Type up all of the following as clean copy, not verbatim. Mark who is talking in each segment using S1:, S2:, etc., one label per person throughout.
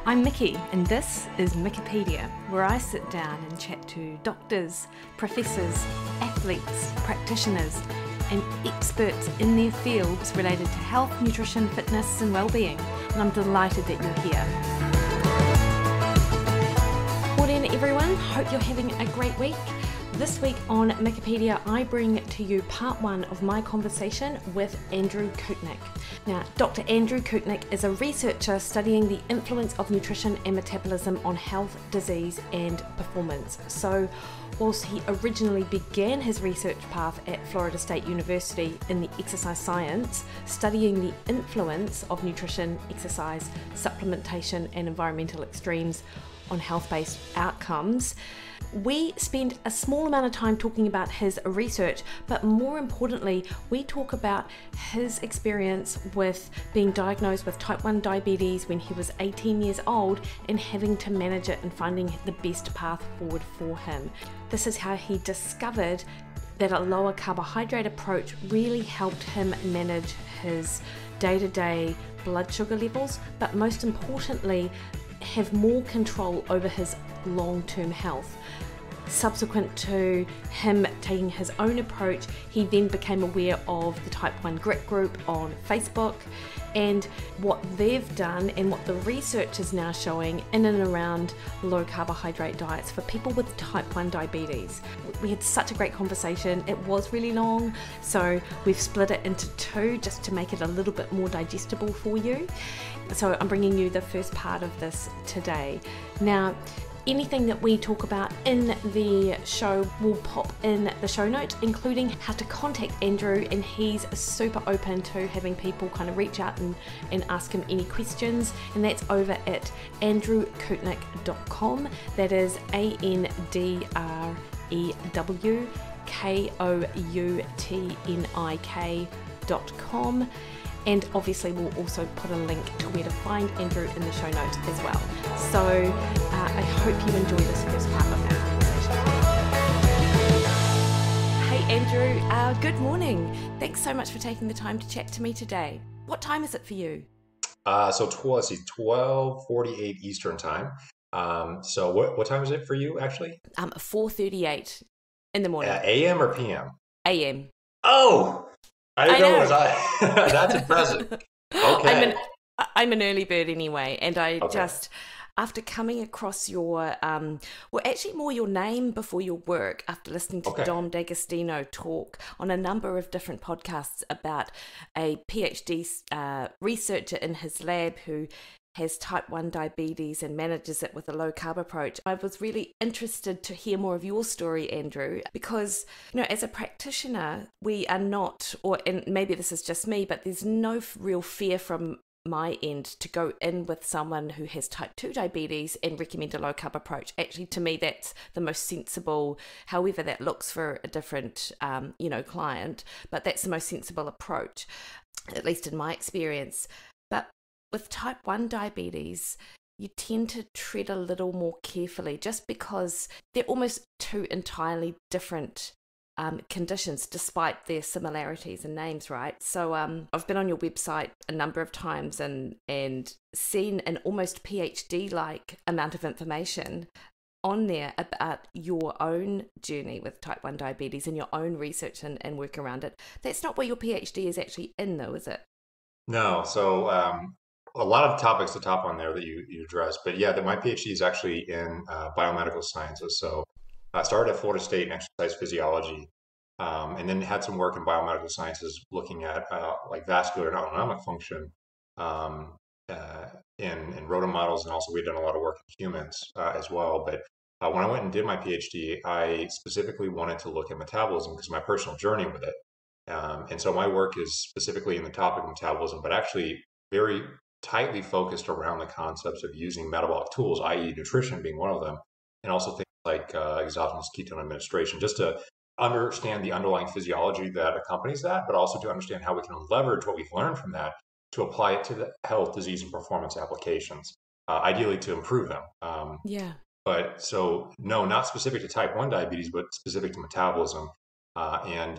S1: I'm Mikki, and this is Mikkipedia, where I sit down and chat to doctors, professors, athletes, practitioners, and experts in their fields related to health, nutrition, fitness, and well-being. And I'm delighted that you're here. Morning, everyone. Hope you're having a great week. This week on Mikkipedia, I bring to you part one of my conversation with Andrew Koutnik. Now, Dr. Andrew Koutnik is a researcher studying the influence of nutrition and metabolism on health, disease, and performance. So, whilst he originally began his research path at Florida State University in the exercise science, studying the influence of nutrition, exercise, supplementation, and environmental extremes on health-based outcomes, we spend a small amount of time talking about his research, but more importantly, we talk about his experience with being diagnosed with type 1 diabetes when he was 18 years old and having to manage it and finding the best path forward for him. This is how he discovered that a lower carbohydrate approach really helped him manage his day-to-day blood sugar levels, but most importantly, have more control over his long-term health. Subsequent to him taking his own approach, he then became aware of the Type 1 Grit group on Facebook and what they've done and what the research is now showing in and around low carbohydrate diets for people with type 1 diabetes. We had such a great conversation. It was really long, so we've split it into two just to make it a little bit more digestible for you. So I'm bringing you the first part of this today. Now, anything that we talk about in the show will pop in the show notes, including how to contact Andrew, and he's super open to having people kind of reach out and ask him any questions, and that's over at andrewkoutnik.com. That is AndrewKoutnik.com. And obviously we'll also put a link to where to find Andrew in the show notes as well. So I hope you enjoy this first part of our conversation. Hey Andrew, good morning. Thanks so much for taking the time to chat to me today. What time is it for you?
S2: So 12:48 Eastern time. So what time is it for you actually?
S1: 4:38 in the morning.
S2: AM or PM?
S1: AM.
S2: Oh! I didn't know it was that's impressive. Okay.
S1: I'm an early bird anyway, and I just, after coming across your, actually more your name before your work, after listening to Dom D'Agostino talk on a number of different podcasts about a PhD researcher in his lab who has type 1 diabetes and manages it with a low carb approach. I was really interested to hear more of your story, Andrew, because, as a practitioner, we are not, and maybe this is just me, but there's no real fear from my end to go in with someone who has type 2 diabetes and recommend a low carb approach. Actually, to me, that's the most sensible, however that looks for a different, client, but that's the most sensible approach, at least in my experience. But with type 1 diabetes, you tend to tread a little more carefully just because they're almost two entirely different conditions, despite their similarities in names, right? So I've been on your website a number of times and seen an almost PhD-like amount of information on there about your own journey with type 1 diabetes and your own research and work around it. That's not where your PhD is actually in, though, is it?
S2: No. So a lot of topics to top on there that you addressed, but yeah, my PhD is actually in biomedical sciences. So I started at Florida State in exercise physiology, and then had some work in biomedical sciences looking at like vascular and autonomic function in rodent models, and also we've done a lot of work in humans as well. But when I went and did my PhD, I specifically wanted to look at metabolism because of my personal journey with it. And so my work is specifically in the topic of metabolism, but actually very tightly focused around the concepts of using metabolic tools, i.e. nutrition being one of them, and also things like exogenous ketone administration, just to understand the underlying physiology that accompanies that, but also to understand how we can leverage what we've learned from that to apply it to the health, disease, and performance applications, ideally to improve them. But so, no, not specific to type 1 diabetes, but specific to metabolism and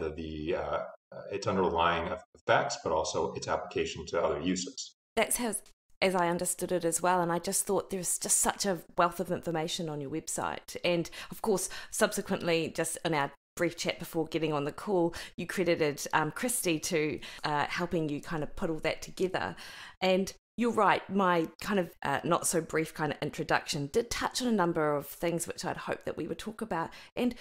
S2: its underlying effects, but also its application to other uses.
S1: That as I understood it as well. And I just thought there's just such a wealth of information on your website. And of course, subsequently, just in our brief chat before getting on the call, you credited Christy to helping you kind of put all that together. And you're right, my kind of not so brief kind of introduction did touch on a number of things which I'd hoped that we would talk about. And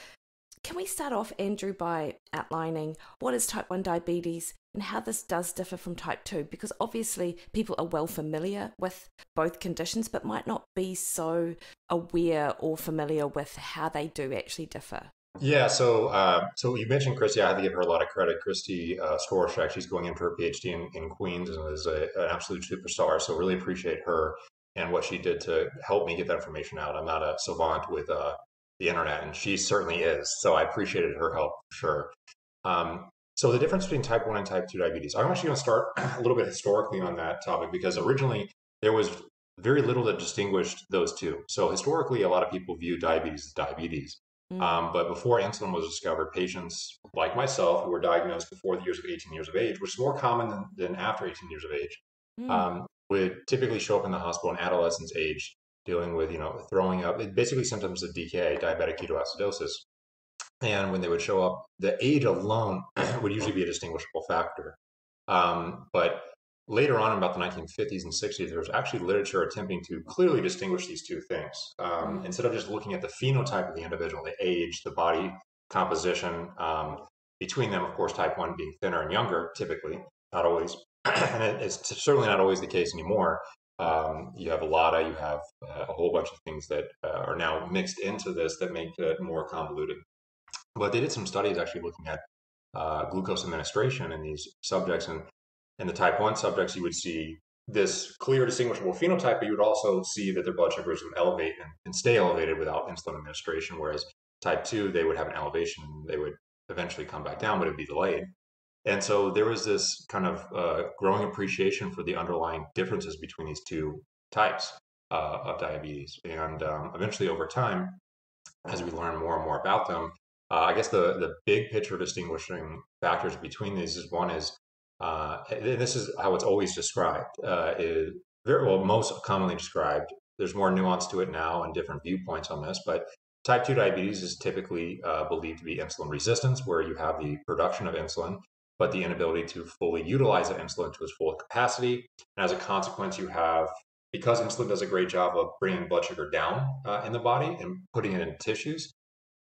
S1: can we start off, Andrew, by outlining what is type 1 diabetes and how this does differ from type 2? Because obviously people are well familiar with both conditions, but might not be so aware or familiar with how they do actually differ.
S2: Yeah, so you mentioned Christy. I had to give her a lot of credit. Christy Storshak, she's going in for her PhD in Queens and is an absolute superstar. So really appreciate her and what she did to help me get that information out. I'm not a savant with the internet, and she certainly is. So I appreciated her help for sure. So the difference between type 1 and type 2 diabetes, I'm actually going to start a little bit historically on that topic because originally there was very little that distinguished those two. So historically, a lot of people view diabetes as diabetes. But before insulin was discovered, patients like myself who were diagnosed before the years of 18 years of age, which is more common than after 18 years of age, would typically show up in the hospital in adolescence age, dealing with, throwing up, basically symptoms of DKA, diabetic ketoacidosis. And when they would show up, the age alone would usually be a distinguishable factor. But later on, in about the 1950s and 60s, there was actually literature attempting to clearly distinguish these two things. Instead of just looking at the phenotype of the individual, the age, the body composition, between them, of course, type 1 being thinner and younger, typically, not always. And it's certainly not always the case anymore. You have LADA, you have a whole bunch of things that are now mixed into this that make it more convoluted. But they did some studies actually looking at glucose administration in these subjects. And in the type 1 subjects, you would see this clear distinguishable phenotype, but you would also see that their blood sugars would elevate and stay elevated without insulin administration, whereas type 2, they would have an elevation, they would eventually come back down, but it would be delayed. And so there was this kind of growing appreciation for the underlying differences between these two types of diabetes. And eventually over time, as we learn more and more about them, I guess the big picture distinguishing factors between these is one is, and this is how it's always described, is most commonly described. There's more nuance to it now and different viewpoints on this, but type 2 diabetes is typically believed to be insulin resistance, where you have the production of insulin, but the inability to fully utilize that insulin to its full capacity. And as a consequence, you have, because insulin does a great job of bringing blood sugar down in the body and putting it in tissues,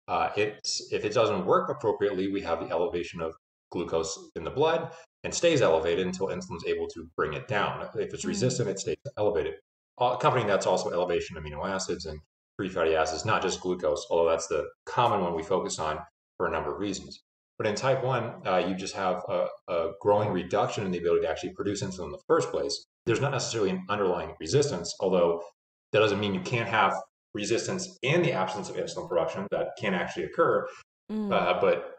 S2: if it doesn't work appropriately, we have the elevation of glucose in the blood and stays elevated until insulin is able to bring it down. If it's resistant, it stays elevated. Accompanying that's also elevation of amino acids and free fatty acids, not just glucose, although that's the common one we focus on for a number of reasons. But in type 1, you just have a growing reduction in the ability to actually produce insulin in the first place. There's not necessarily an underlying resistance, although that doesn't mean you can't have resistance in the absence of insulin production. That can actually occur. But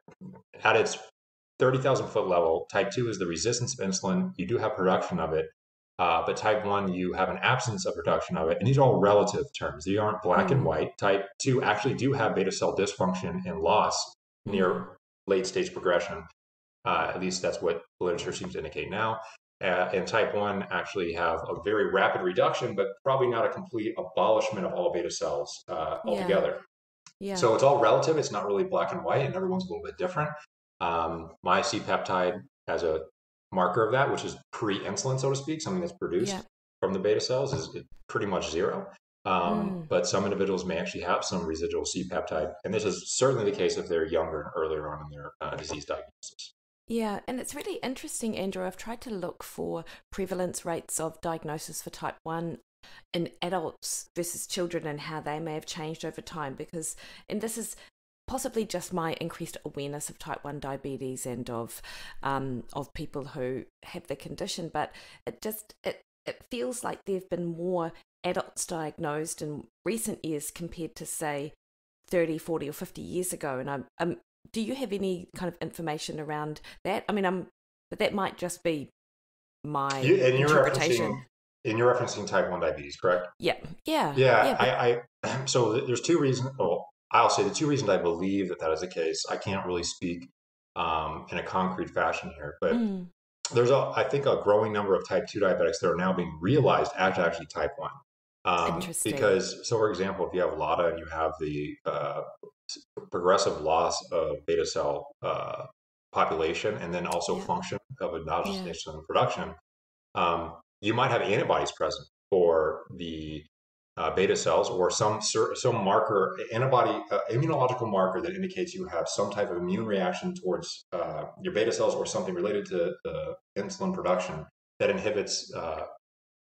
S2: at its 30,000 foot level, type 2 is the resistance of insulin. You do have production of it. But type 1, you have an absence of production of it. And these are all relative terms. They aren't black and white. Type 2 actually do have beta cell dysfunction and loss near late stage progression. At least that's what the literature seems to indicate now. And type 1 actually have a very rapid reduction, but probably not a complete abolishment of all beta cells altogether. Yeah. So it's all relative. It's not really black and white, and everyone's a little bit different. My C-peptide has a marker of that, which is pre-insulin, so to speak, something that's produced from the beta cells is pretty much zero. But some individuals may actually have some residual C-peptide, and this is certainly the case if they're younger and earlier on in their disease diagnosis.
S1: Yeah, and it's really interesting, Andrew. I've tried to look for prevalence rates of diagnosis for type 1 in adults versus children and how they may have changed over time, because, and this is possibly just my increased awareness of type 1 diabetes and of people who have the condition, but it feels like there have been more adults diagnosed in recent years compared to, say, 30, 40 or 50 years ago. And do you have any kind of information around that? I mean, but that might just be my interpretation.
S2: You're referencing type 1 diabetes, correct?
S1: Yeah.
S2: So there's two reasons. Well, I'll say the two reasons I believe that is the case. I can't really speak in a concrete fashion here, but there's I think a growing number of type 2 diabetics that are now being realized as actually type 1.
S1: Interesting.
S2: Because, so for example, if you have LADA and you have the progressive loss of beta cell population and then also
S1: Yeah.
S2: function of endogenous
S1: Yeah.
S2: insulin production, you might have antibodies present for the beta cells or some marker, antibody, immunological marker that indicates you have some type of immune reaction towards your beta cells or something related to insulin production that inhibits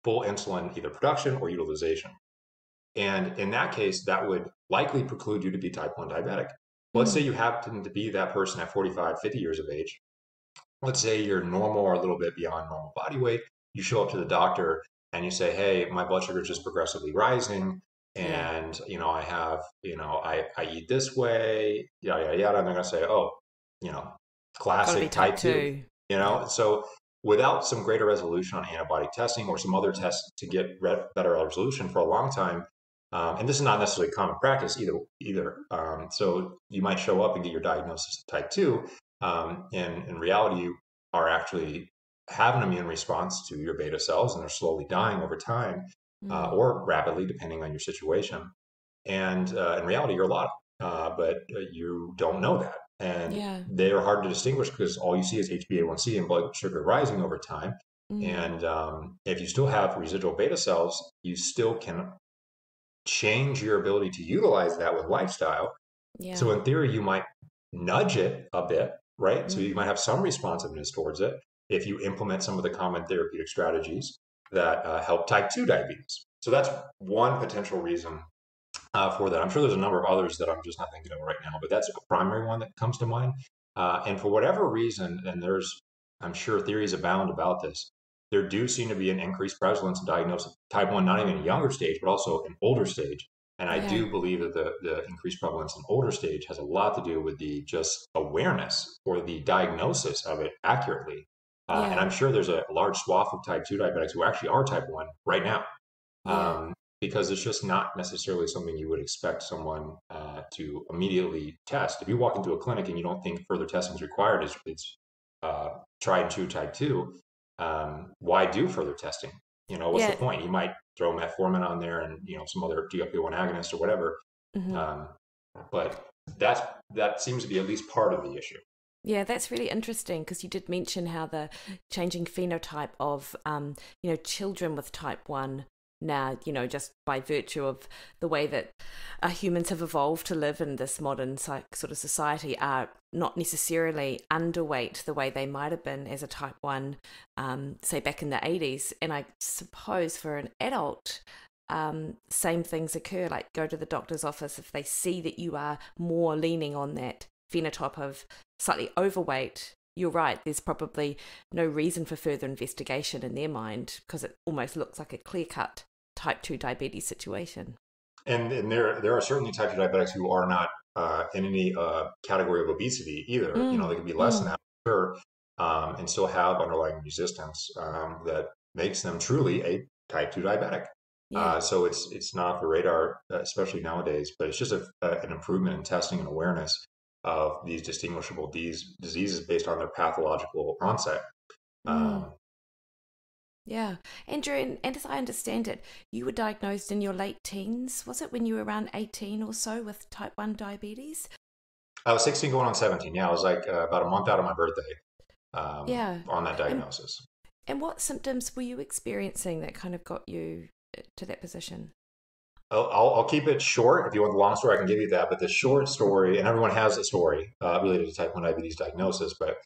S2: full insulin either production or utilization. And in that case, that would likely preclude you to be type 1 diabetic. Let's say
S1: Mm.
S2: you happen to be that person at 45, 50 years of age. Let's say you're normal or a little bit beyond normal body weight. You show up to the doctor and you say, hey, my blood sugar is just progressively rising.
S1: Yeah.
S2: And, I have, I eat this way, yada, yada, yada. And they're going to say, oh, you know,
S1: Got to be
S2: classic
S1: type
S2: type 2,
S1: 2. Yeah.
S2: So without some greater resolution on antibody testing or some other tests to get better resolution for a long time, and this is not necessarily common practice either. So you might show up and get your diagnosis of type 2. And in reality, you are actually have an immune response to your beta cells and they're slowly dying over time
S1: Mm.
S2: or rapidly, depending on your situation. And in reality, you're a lot, but you don't know that. And
S1: Yeah.
S2: they are hard to distinguish because all you see is HbA1c and blood sugar rising over time.
S1: Mm.
S2: And if you still have residual beta cells, you still can change your ability to utilize that with lifestyle.
S1: Yeah.
S2: So in theory, you might nudge it a bit, right? So you
S1: Mm.
S2: might have some responsiveness towards it if you implement some of the common therapeutic strategies that help type 2 diabetes. So that's one potential reason for that. I'm sure there's a number of others that I'm just not thinking of right now, but that's a primary one that comes to mind. And for whatever reason, and I'm sure theories abound about this, there do seem to be an increased prevalence of diagnosis of type 1, not even in a younger stage, but also in older stage. And I
S1: Yeah.
S2: do believe that the increased prevalence in older stage has a lot to do with the just awareness or the diagnosis of it accurately. And
S1: Yeah.
S2: I'm sure there's a large swath of type 2 diabetics who actually are type 1 right now.
S1: Yeah.
S2: Um, because it's just not necessarily something you would expect someone to immediately test. If you walk into a clinic and you don't think further testing is required, it's tried and true type 2, why do further testing? What's the
S1: Yeah.
S2: point? You might throw metformin on there and, some other GLP-1 agonist or whatever.
S1: Hmm.
S2: Um, but that seems to be at least part of the issue.
S1: Yeah, that's really interesting because you did mention how the changing phenotype of, children with type 1 now, just by virtue of the way that humans have evolved to live in this modern sort of society are not necessarily underweight the way they might have been as a type 1, say back in the 80s. And I suppose for an adult, same things occur, like go to the doctor's office if they see that you are more leaning on that phenotype of slightly overweight. You're right, there's probably no reason for further investigation in their mind because it almost looks like a clear-cut type 2 diabetes situation.
S2: And there are certainly type 2 diabetics who are not in any category of obesity either. They
S1: Mm,
S2: could be less than
S1: mm,
S2: that, sure, and still have underlying resistance that makes them truly a type 2 diabetic.
S1: yeah.
S2: So it's not off the radar, especially nowadays, but it's just an improvement in testing and awareness of these distinguishable diseases based on their pathological onset.
S1: Mm,
S2: Um,
S1: yeah. Andrew, and as I understand it, you were diagnosed in your late teens. Was it when you were around 18 or so with type 1 diabetes?
S2: I was 16 going on 17. Yeah, I was like about a month out of my birthday
S1: Yeah.
S2: on that
S1: And
S2: diagnosis.
S1: and what symptoms were you experiencing that kind of got you to that position?
S2: I'll keep it short. If you want the long story, I can give you that. But the short story, and everyone has a story related to type 1 diabetes diagnosis. But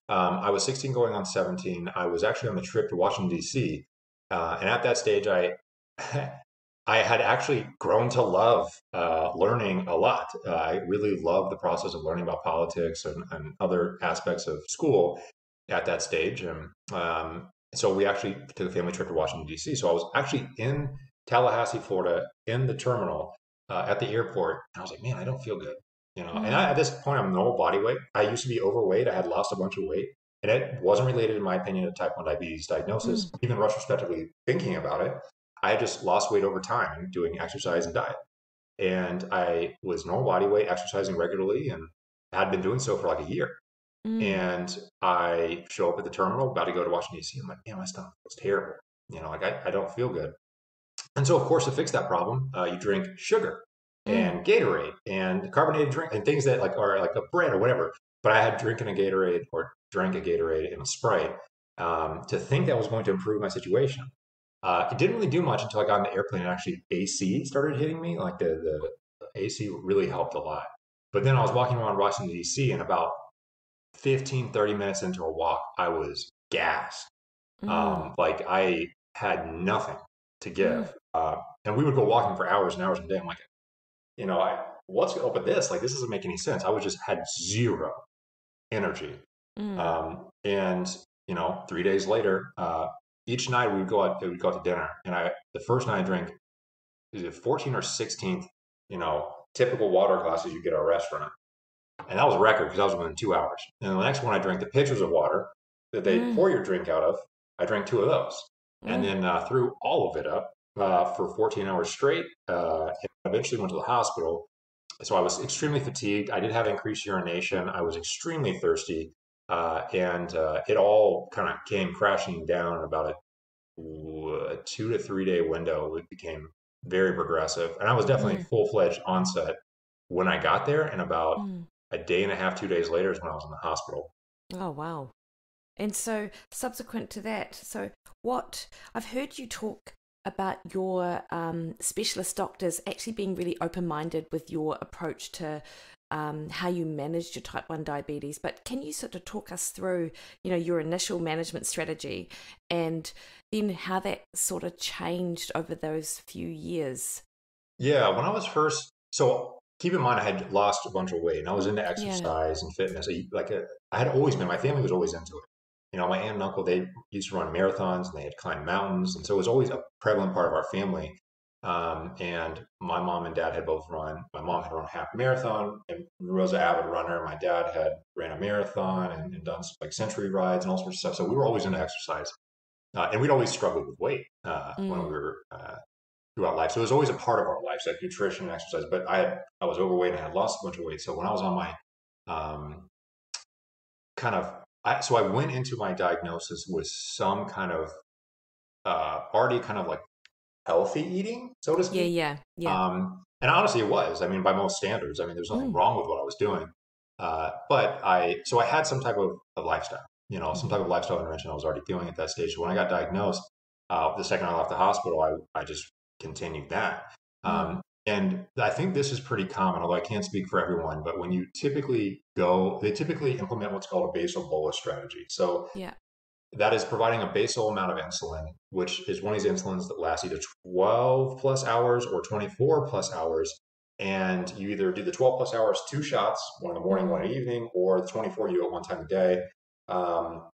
S2: I was 16 going on 17. I was actually on the trip to Washington, D.C. And at that stage, I had actually grown to love learning a lot. I really loved the process of learning about politics and other aspects of school at that stage. And so we actually took a family trip to Washington, D.C. So I was actually in Tallahassee, Florida, in the terminal at the airport. And I was like, man, I don't feel good. And
S1: Mm,
S2: at this point, I'm normal body weight. I used to be overweight. I had lost a bunch of weight. And it wasn't related, in my opinion, to type 1 diabetes diagnosis.
S1: mm,
S2: Even retrospectively thinking about it, I had just lost weight over time doing exercise and diet. And I was normal body weight, exercising regularly, and had been doing so for like a year.
S1: Mm.
S2: And I show up at the terminal, about to go to Washington, D.C. I'm like, man, my stomach feels terrible. Like I don't feel good. And so, of course, to fix that problem, you drink sugar
S1: Mm.
S2: and Gatorade and carbonated drink and things that like are like a bread or whatever. But I had drinking a Gatorade or drank a Gatorade and a Sprite to think that was going to improve my situation. It didn't really do much until I got on the airplane and actually AC started hitting me. Like the AC really helped a lot. But then I was walking around Washington, D.C. and about 15, 30 minutes into a walk, I was gassed.
S1: Mm.
S2: Like I had nothing to
S1: Mm.
S2: give. And we would go walking for hours and hours a day. I'm like, what's up with this? Like, this doesn't make any sense. I was just had zero energy.
S1: Mm.
S2: And 3 days later, each night we would go out to dinner. And the first night I drank, is it 14 or 16th, typical water glasses you get at a restaurant. And that was a record because I was within 2 hours. And the next one, I drank the pitchers of water that they
S1: Mm.
S2: pour your drink out of. I drank two of those, and
S1: Mm.
S2: then threw all of it up for 14 hours straight. And eventually went to the hospital. So I was extremely fatigued. I did have increased urination. I was extremely thirsty, and it all kind of came crashing down in about a 2 to 3 day window. It became very progressive, and I was definitely
S1: Mm.
S2: full-fledged onset when I got there, and about
S1: Mm.
S2: a day and a half, 2 days later is when I was in the hospital.
S1: Oh, wow. And so, subsequent to that, so what I've heard you talk about your specialist doctors actually being really open minded with your approach to how you managed your type 1 diabetes. But can you sort of talk us through, your initial management strategy and then how that sort of changed over those few years?
S2: Yeah, when I was first, so keep in mind I had lost a bunch of weight and I was into
S1: Yeah.
S2: exercise and fitness. I had always been, my family was always into it. My aunt and uncle, they used to run marathons and they had climbed mountains. And so it was always a prevalent part of our family. And my mom and dad had both run. My mom had run a half marathon and was an avid runner. My dad had ran a marathon and done like century rides and all sorts of stuff. So we were always into exercise. And we'd always struggled with weight when we
S1: Mm.
S2: were throughout life. So it was always a part of our lives, like nutrition and exercise. But I was overweight and I had lost a bunch of weight. So when I was on my um, so I went into my diagnosis with some kind of already kind of like healthy eating, so to
S1: Yeah,
S2: speak.
S1: yeah, yeah.
S2: And honestly, it was. I mean, by most standards, I mean, there's nothing
S1: Mm.
S2: wrong with what I was doing. But I had some type of lifestyle, some
S1: Mm-hmm.
S2: type of lifestyle intervention I was already doing at that stage. So when I got diagnosed, the second I left the hospital, I just continued that.
S1: Mm.
S2: And I think this is pretty common, although I can't speak for everyone, but when you they typically implement what's called a basal bolus strategy. So
S1: Yeah.
S2: that is providing a basal amount of insulin, which is one of these insulins that lasts either 12 plus hours or 24 plus hours. And you either do the 12 plus hours, two shots, one in the morning, one
S1: Mm.
S2: in the evening, or the 24 you do it one time a day. Um,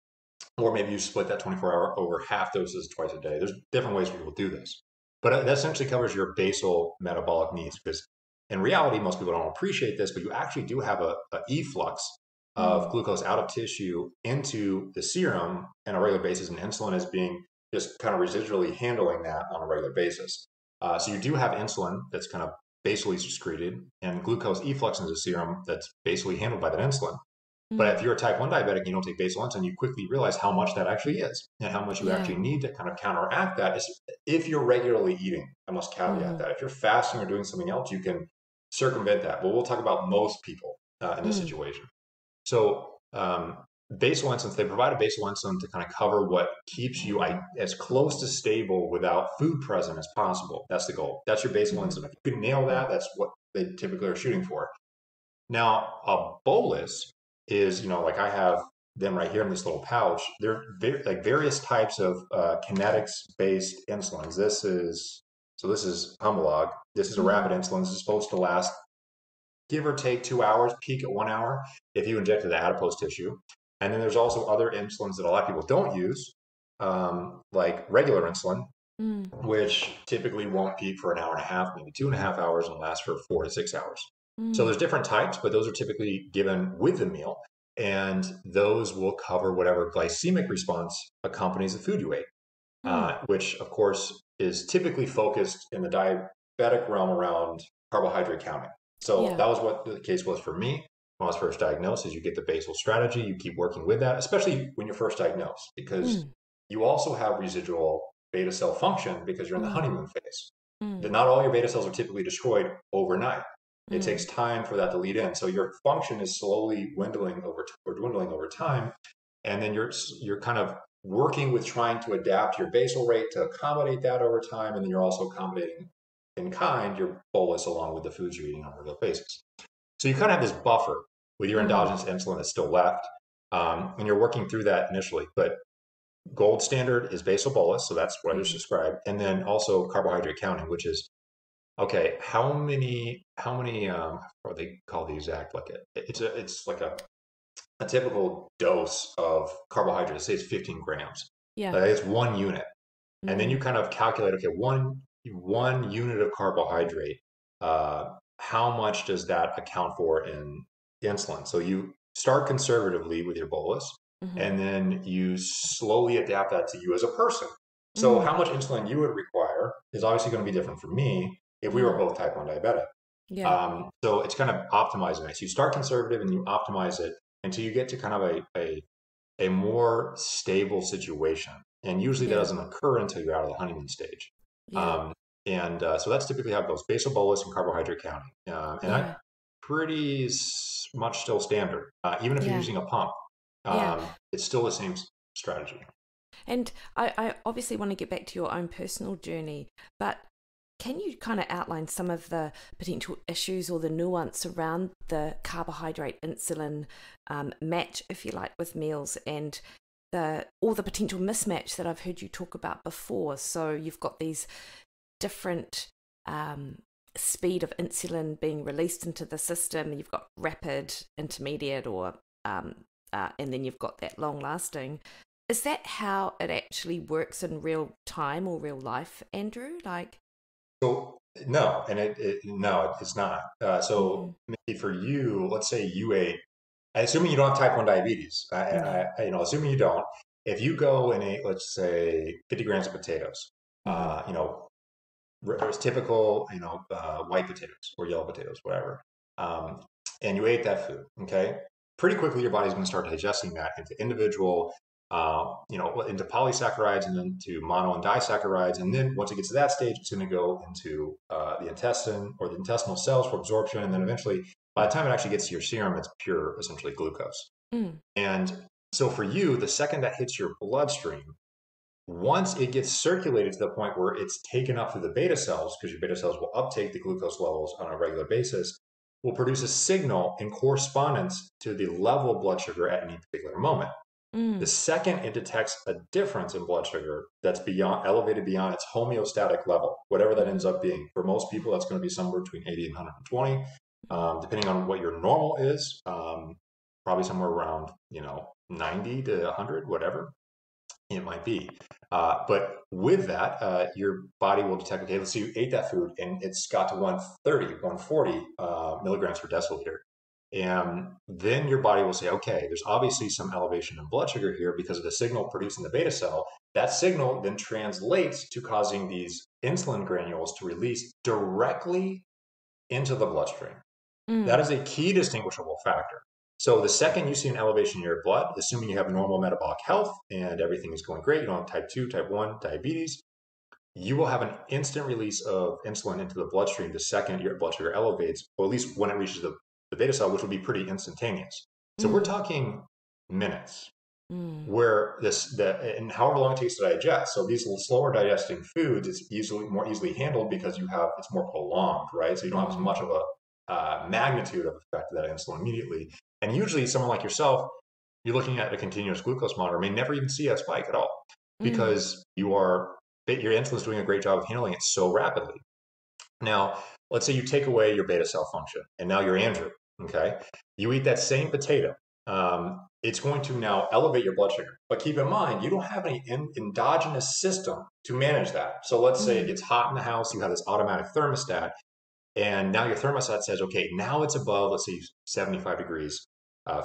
S2: or maybe you split that 24-hour over half doses twice a day. There's different ways people do this. But that essentially covers your basal metabolic needs because in reality, most people don't appreciate this, but you actually do have a efflux of
S1: Mm.
S2: glucose out of tissue into the serum on a regular basis, and insulin is being just kind of residually handling that on a regular basis. So you do have insulin that's kind of basally secreted, and glucose efflux into the serum that's basically handled by that insulin. But
S1: Mm.
S2: if you're a type 1 diabetic and you don't take basal insulin, you quickly realize how much that actually is and how much you
S1: Yeah.
S2: actually need to kind of counteract that is if you're regularly eating. I must caveat
S1: Mm-hmm.
S2: that. If you're fasting or doing something else, you can circumvent that. But we'll talk about most people in this
S1: Mm.
S2: situation. So basal insulin, they provide a basal insulin to kind of cover what keeps you as close to stable without food present as possible. That's the goal. That's your basal
S1: Mm-hmm.
S2: insulin. If you can nail that, that's what they typically are shooting for. Now, a bolus is, like I have them right here in this little pouch. They're like various types of kinetics-based insulins. This is Humalog. This is a
S1: Mm-hmm.
S2: rapid insulin. This is supposed to last give or take 2 hours, peak at 1 hour if you inject it to adipose tissue. And then there's also other insulins that a lot of people don't use, like regular insulin,
S1: Mm.
S2: which typically won't peak for an hour and a half, maybe 2.5 hours, and last for 4 to 6 hours. So
S1: Mm.
S2: there's different types, but those are typically given with the meal, and those will cover whatever glycemic response accompanies the food you ate,
S1: Mm.
S2: which of course is typically focused in the diabetic realm around carbohydrate counting. So
S1: Yeah.
S2: that was what the case was for me. when I was first diagnosed is you get the basal strategy, you keep working with that, especially when you're first diagnosed, because
S1: Mm,
S2: you also have residual beta cell function because you're in the
S1: mm,
S2: honeymoon phase.
S1: mm,
S2: Not all your beta cells are typically destroyed overnight. It takes
S1: mm.
S2: time for that to lead in. So your function is slowly dwindling over time, and then you're kind of working with trying to adapt your basal rate to accommodate that over time, and then you're also accommodating in kind your bolus along with the foods you're eating on a regular basis. So you kind of have this buffer with your
S1: Mm,
S2: endogenous insulin that's still left, and you're working through that initially. But gold standard is basal bolus, so that's what I just
S1: mm,
S2: described, and then also carbohydrate counting, which is okay. Or they call the exact like it's like a typical dose of carbohydrates. Say it's 15 grams.
S1: yeah.
S2: It's 1 unit, and then you
S1: Mm,
S2: kind of calculate. Okay, one unit of carbohydrate. Uh, how much does that account for in insulin? So you start conservatively with your bolus,
S1: mm-hmm,
S2: and then you slowly adapt that to you as a person. So
S1: mm,
S2: how much insulin you would require is obviously going to be different from me if we were
S1: mm,
S2: both type 1 diabetic.
S1: yeah.
S2: So it's kind of optimizing it. So you start conservative and you optimize it until you get to kind of a more stable situation. And usually that
S1: Yeah.
S2: doesn't occur until you're out of the honeymoon stage.
S1: Yeah.
S2: Um, so that's typically how it goes: basal bolus and carbohydrate counting. And
S1: Yeah.
S2: that pretty much still standard. Even if you're
S1: Yeah.
S2: using a pump,
S1: Yeah.
S2: it's still the same strategy.
S1: And I obviously want to get back to your own personal journey, but can you kind of outline some of the potential issues or the nuance around the carbohydrate insulin match, if you like, with meals, and the potential mismatch that I've heard you talk about before? So you've got these different speed of insulin being released into the system. You've got rapid, intermediate, or and then you've got that long lasting. Is that how it actually works in real time or real life, Andrew? Like,
S2: So no, and no, it's not.
S1: mm,
S2: So maybe for you, let's say you ate, assuming you don't have type 1 diabetes,
S1: yeah,
S2: assuming you don't, if you go and ate, let's say, 50 grams of potatoes,
S1: mm-hmm,
S2: there's typical, white potatoes or yellow potatoes, whatever, um, and you ate that food, okay, pretty quickly your body's going to start digesting that into individual, into polysaccharides and then to mono and disaccharides, and then once it gets to that stage, it's going to go into the intestine or the intestinal cells for absorption, and then eventually, by the time it actually gets to your serum, it's pure, essentially glucose.
S1: mm,
S2: And so for you, the second that hits your bloodstream, once it gets circulated to the point where it's taken up through the beta cells, because your beta cells will uptake the glucose levels on a regular basis, will produce a signal in correspondence to the level of blood sugar at any particular moment. The
S1: mm,
S2: second it detects a difference in blood sugar that's elevated beyond its homeostatic level, whatever that ends
S1: mm,
S2: up being. For most people, that's going to be somewhere between 80 and 120,
S1: mm,
S2: depending on what your normal is. Probably somewhere around 90 to 100, whatever it might be. But with that, your body will detect, okay, let's say you ate that food and it's got to 130, 140 milligrams per deciliter. And then your body will say, okay, there's obviously some elevation in blood sugar here because of the signal produced in the beta cell. That signal then translates to causing these insulin granules to release directly into the bloodstream. That
S1: mm,
S2: is a key distinguishable factor. So the second you see an elevation in your blood, assuming you have normal metabolic health and everything is going great, you don't have type 2, type 1 diabetes, you will have an instant release of insulin into the bloodstream the second your blood sugar elevates, or at least when it reaches the beta cell, which will be pretty instantaneous. So we're
S1: mm,
S2: talking minutes
S1: mm,
S2: where and however long it takes to digest. So these slower digesting foods, it's more easily handled because it's more prolonged, right? So you don't have as
S1: mm,
S2: much of a magnitude of effect of that insulin immediately. And usually, someone like yourself, you're looking at a continuous glucose monitor, may never even see a spike at all
S1: mm,
S2: because your insulin is doing a great job of handling it so rapidly. Now, let's say you take away your beta cell function, and now you're Andrew. Okay, you eat that same potato. It's going to now elevate your blood sugar. But keep in mind, you don't have any endogenous system to manage that. So let's say it
S1: mm,
S2: gets hot in the house, you have this automatic thermostat, and now your thermostat says, okay, now it's above, let's say, 75 degrees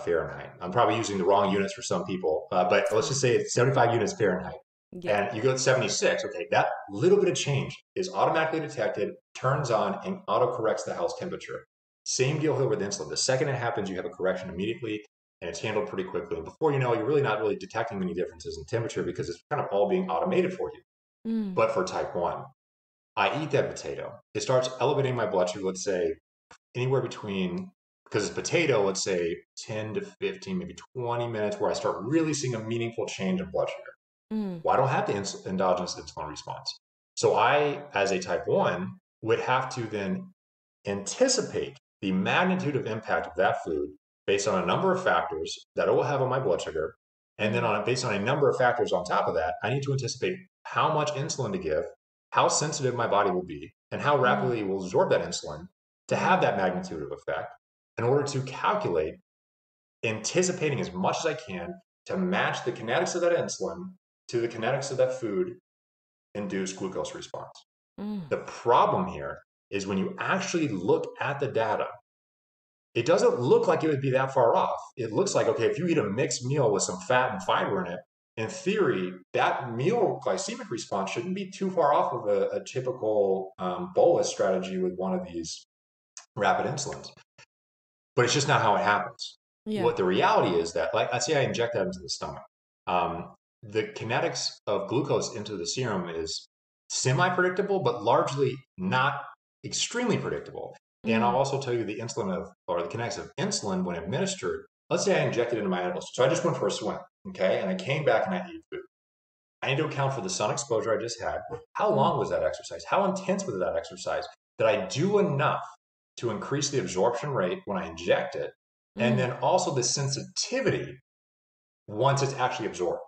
S2: Fahrenheit. I'm probably using the wrong units for some people, but
S1: it's
S2: let's just
S1: fine.
S2: say it's 75 units Fahrenheit.
S1: Yeah.
S2: And you go to 76. Okay, that little bit of change is automatically detected, turns on, and auto corrects the house temperature. Same deal here with insulin. The second it happens, you have a correction immediately, and it's handled pretty quickly. And before you know, you're really not really detecting any differences in temperature because it's kind of all being automated for you. But for type 1, I eat that potato. It starts elevating my blood sugar, let's say anywhere between, because it's potato, let's say 10 to 15, maybe 20 minutes where I start really seeing a meaningful change in blood sugar. Well, I don't have the endogenous insulin response. So I, as a type 1, would have to then anticipate the magnitude of impact of that food based on a number of factors that it will have on my blood sugar. And then based on a number of factors on top of that, I need to anticipate how much insulin to give, how sensitive my body will be, and how rapidly it will absorb that insulin to have that magnitude of effect in order to calculate, anticipating as much as I can to match the kinetics of that insulin to the kinetics of that food induced glucose response. The problem here is when you actually look at the data, it doesn't look like it would be that far off. It looks like, okay, if you eat a mixed meal with some fat and fiber in it, in theory, that meal glycemic response shouldn't be too far off of a typical bolus strategy with one of these rapid insulins. But it's just not how it happens. Yeah. What the reality is that, like, let's say I inject that into the stomach. The kinetics of glucose into the serum is semi-predictable, but largely not extremely predictable. And I'll also tell you the kinetics of insulin when administered. Let's say I injected into my animals. So I just went for a swim, okay? And I came back and I ate food. I need to account for the sun exposure I just had. How long was that exercise? How intense was that exercise? Did I do enough to increase the absorption rate when I inject it? And then also the sensitivity once it's actually absorbed.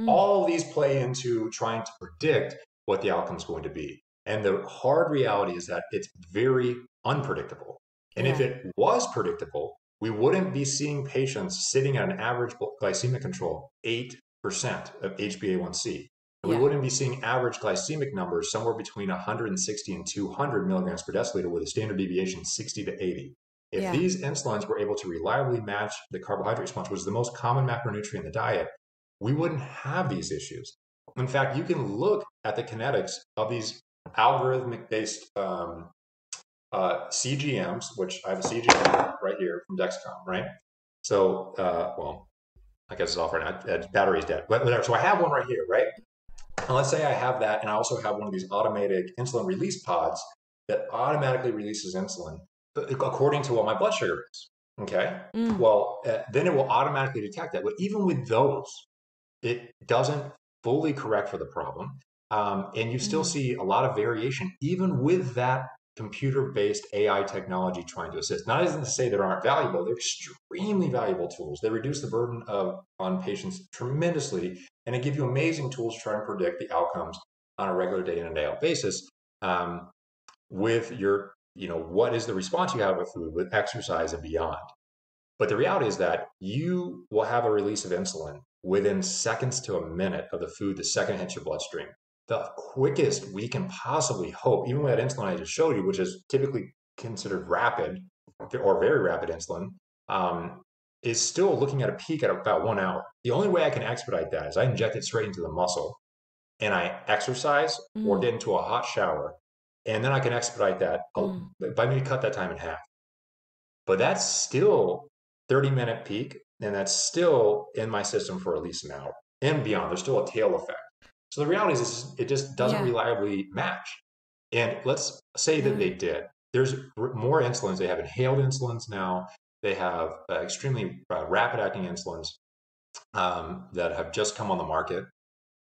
S2: All of these play into trying to predict what the outcome is going to be. And the hard reality is that it's very unpredictable. And if it was predictable, we wouldn't be seeing patients sitting at an average glycemic control, 8% of HbA1c. And we wouldn't be seeing average glycemic numbers somewhere between 160 and 200 milligrams per deciliter with a standard deviation 60 to 80. If these insulins were able to reliably match the carbohydrate response, which is the most common macronutrient in the diet, we wouldn't have these issues. In fact, you can look at the kinetics of these algorithmic-based CGMs, which I have a CGM right here from Dexcom, right? So, well, I guess it's off right now. Battery's dead. But whatever. So I have one right here, right? And let's say I have that, and I also have one of these automated insulin release pods that automatically releases insulin according to what my blood sugar is. Okay? Well, then it will automatically detect that. But even with those, it doesn't fully correct for the problem. And you still see a lot of variation, even with that computer-based AI technology trying to assist. Not as to say they aren't valuable, they're extremely valuable tools. They reduce the burden on patients tremendously, and they give you amazing tools to try and predict the outcomes on a regular day in and day out basis with your, what is the response you have with food, with exercise and beyond. But the reality is that you will have a release of insulin within seconds to a minute of the food the second it hits your bloodstream. The quickest we can possibly hope, even with that insulin I just showed you, which is typically considered rapid or very rapid insulin, is still looking at a peak at about 1 hour. The only way I can expedite that is I inject it straight into the muscle and I exercise or get into a hot shower. And then I can expedite that by maybe cut that time in half. But that's still 30-minute peak, and that's still in my system for at least an hour and beyond. There's still a tail effect. So the reality is it just doesn't reliably match. And let's say that they did. There's more insulins. They have inhaled insulins now. They have extremely rapid-acting insulins that have just come on the market.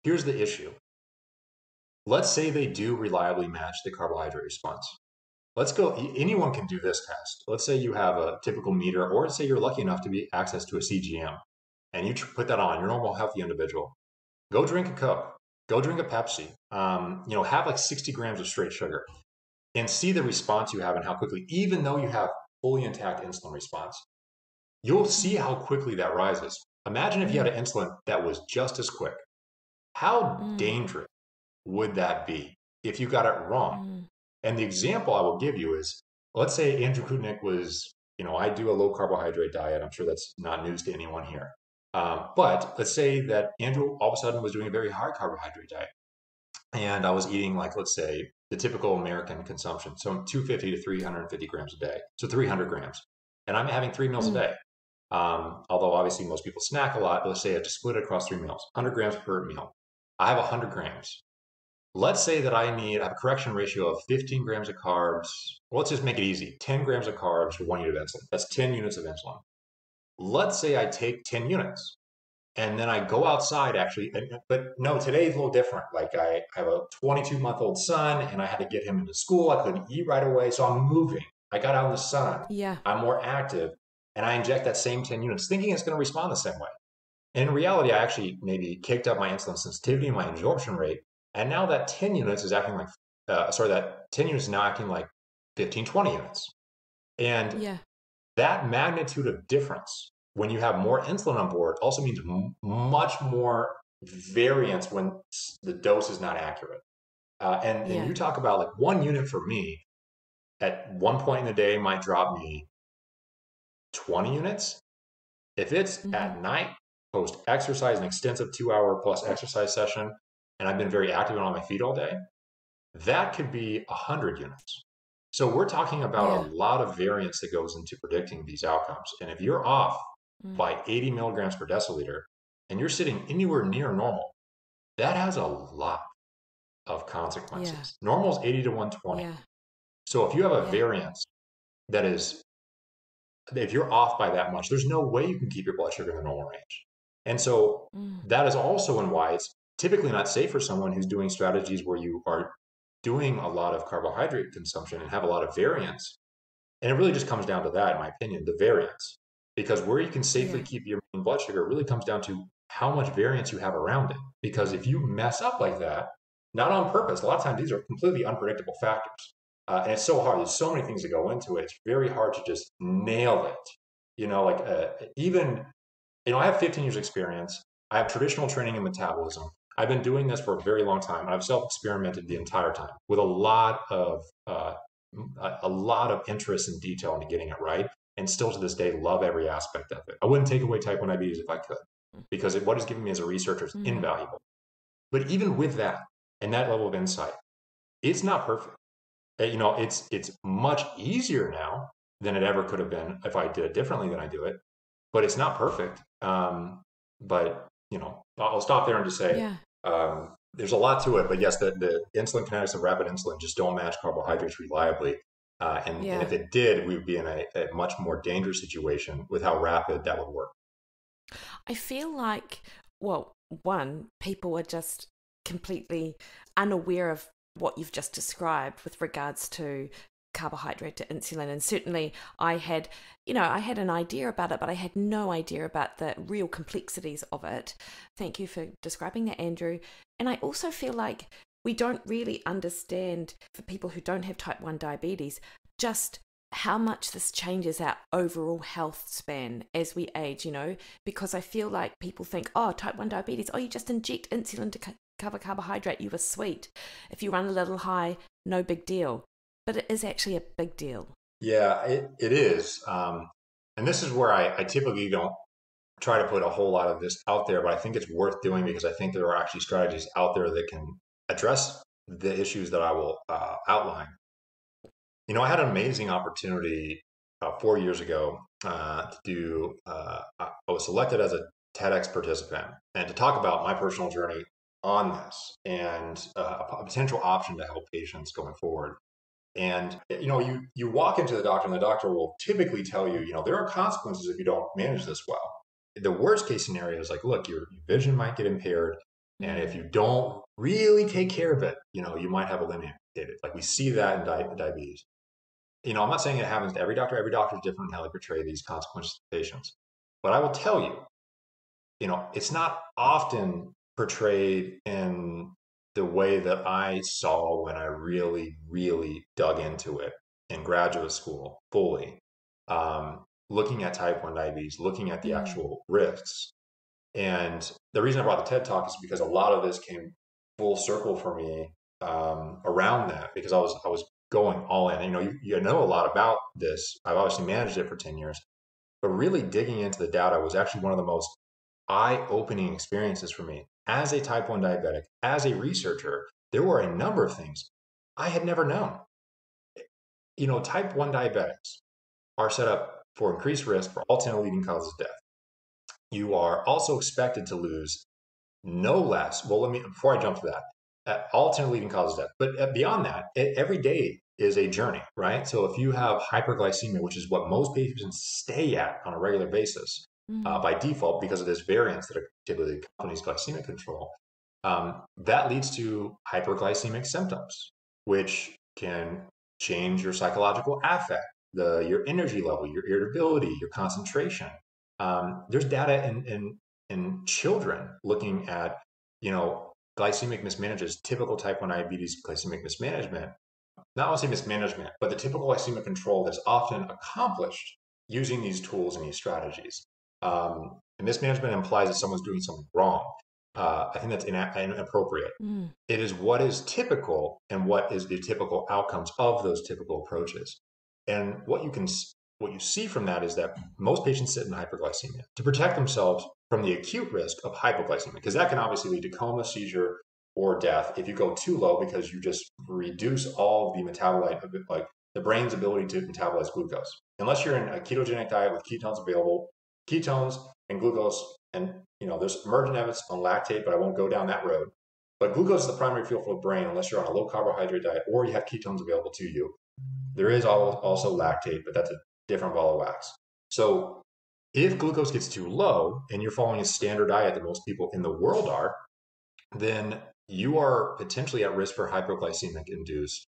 S2: Here's the issue. Let's say they do reliably match the carbohydrate response. Let's go, anyone can do this test. Let's say you have a typical meter, or let's say you're lucky enough to be access to a CGM, and you put that on, you're a normal, healthy individual. Go drink a Coke, go drink a Pepsi, have like 60 grams of straight sugar, and see the response you have and how quickly, even though you have fully intact insulin response, you'll see how quickly that rises. Imagine if you had an insulin that was just as quick. How dangerous would that be if you got it wrong? And the example I will give you is, let's say Andrew Koutnik was, I do a low carbohydrate diet. I'm sure that's not news to anyone here. But let's say that Andrew all of a sudden was doing a very high carbohydrate diet. And I was eating, like, let's say the typical American consumption. So 250 to 350 grams a day. So 300 grams. And I'm having 3 meals a day. Although obviously most people snack a lot, but let's say I have to split it across 3 meals, 100 grams per meal. I have 100 grams. Let's say that I have a correction ratio of 15 grams of carbs. Well, let's just make it easy. 10 grams of carbs for 1 unit of insulin. That's 10 units of insulin. Let's say I take 10 units and then I go outside actually. But no, today's a little different. Like I have a 22-month-old son and I had to get him into school. I couldn't eat right away. So I'm moving. I got out in the sun.
S1: Yeah.
S2: I'm more active. And I inject that same 10 units thinking it's going to respond the same way. And in reality, I actually maybe kicked up my insulin sensitivity and my absorption rate. And now that 10 units is acting like, that 10 units is now acting like 15, 20 units. And that magnitude of difference when you have more insulin on board also means much more variance when the dose is not accurate. And you talk about like 1 unit for me at one point in the day might drop me 20 units. If it's at night, post exercise, an extensive 2-hour plus exercise session, and I've been very active and on my feet all day, that could be 100 units. So we're talking about a lot of variance that goes into predicting these outcomes. And if you're off by 80 milligrams per deciliter and you're sitting anywhere near normal, that has a lot of consequences. Normal is 80 to 120. So if you have a variance that is, if you're off by that much, there's no way you can keep your blood sugar in the normal range. And so that is also why it's typically not safe for someone who's doing strategies where you are doing a lot of carbohydrate consumption and have a lot of variance. And it really just comes down to that, in my opinion, the variance. Because where you can safely keep your blood sugar really comes down to how much variance you have around it. Because if you mess up like that, not on purpose, a lot of times these are completely unpredictable factors. And it's so hard. There's so many things that go into it. It's very hard to just nail it. I have 15 years experience. I have traditional training in metabolism. I've been doing this for a very long time. I've self-experimented the entire time with a lot of interest and detail into getting it right. And still to this day, love every aspect of it. I wouldn't take away type 1 diabetes if I could, because what it's given me as a researcher is invaluable. But even with that and that level of insight, it's not perfect. It's much easier now than it ever could have been if I did it differently than I do it. But it's not perfect. But I'll stop there and just say there's a lot to it. But yes, the insulin kinetics of rapid insulin just don't match carbohydrates reliably. And if it did, we would be in a much more dangerous situation with how rapid that would work.
S1: I feel like, people are just completely unaware of what you've just described with regards to carbohydrate to insulin. And certainly I had an idea about it, but I had no idea about the real complexities of it. Thank you for describing that, Andrew. And I also feel like we don't really understand, for people who don't have type 1 diabetes, just how much this changes our overall health span as we age, because I feel like people think, type 1 diabetes, you just inject insulin to cover carbohydrate, you were sweet. If you run a little high, no big deal. But it is actually a big deal.
S2: Yeah, it is. And this is where I typically don't try to put a whole lot of this out there, but I think it's worth doing because I think there are actually strategies out there that can address the issues that I will outline. I had an amazing opportunity 4 years ago to do, I was selected as a TEDx participant and to talk about my personal journey on this and a potential option to help patients going forward. And, you walk into the doctor and the doctor will typically tell you, there are consequences if you don't manage this well. The worst case scenario is like, look, your vision might get impaired. And if you don't really take care of it, you might have eliminated. Like we see that in diabetes. I'm not saying it happens to every doctor. Every doctor is different in how they portray these consequences to patients. But I will tell you, it's not often portrayed in the way that I saw when I really, really dug into it in graduate school fully, looking at type 1 diabetes, looking at the actual risks. And the reason I brought the TED Talk is because a lot of this came full circle for me around that, because I was going all in. You know a lot about this. I've obviously managed it for 10 years, but really digging into the data was actually one of the most eye-opening experiences for me. As a type 1 diabetic, as a researcher, there were a number of things I had never known. Type 1 diabetics are set up for increased risk for all 10 leading causes of death. You are also expected to lose no less. Well, before I jump to that, all 10 leading causes of death. But beyond that, every day is a journey, right? So if you have hyperglycemia, which is what most patients stay at on a regular basis by default because of this variance that typically accompanies glycemic control, that leads to hyperglycemic symptoms, which can change your psychological affect, your energy level, your irritability, your concentration. There's data in children looking at, glycemic mismanagement, typical type 1 diabetes glycemic mismanagement. Not only mismanagement, but the typical glycemic control that's often accomplished using these tools and these strategies. And mismanagement implies that someone's doing something wrong. I think that's inappropriate. It is what is typical and what is the typical outcomes of those typical approaches. And what you see from that is that most patients sit in hyperglycemia to protect themselves from the acute risk of hypoglycemia, because that can obviously lead to coma, seizure, or death if you go too low, because you just reduce all the metabolite of it, like the brain's ability to metabolize glucose. Unless you're in a ketogenic diet with ketones available, ketones and glucose, and there's emergent evidence on lactate, but I won't go down that road. But glucose is the primary fuel for the brain unless you're on a low carbohydrate diet or you have ketones available to you. There is also lactate, but that's a different ball of wax. So if glucose gets too low and you're following a standard diet that most people in the world are, then you are potentially at risk for hypoglycemic induced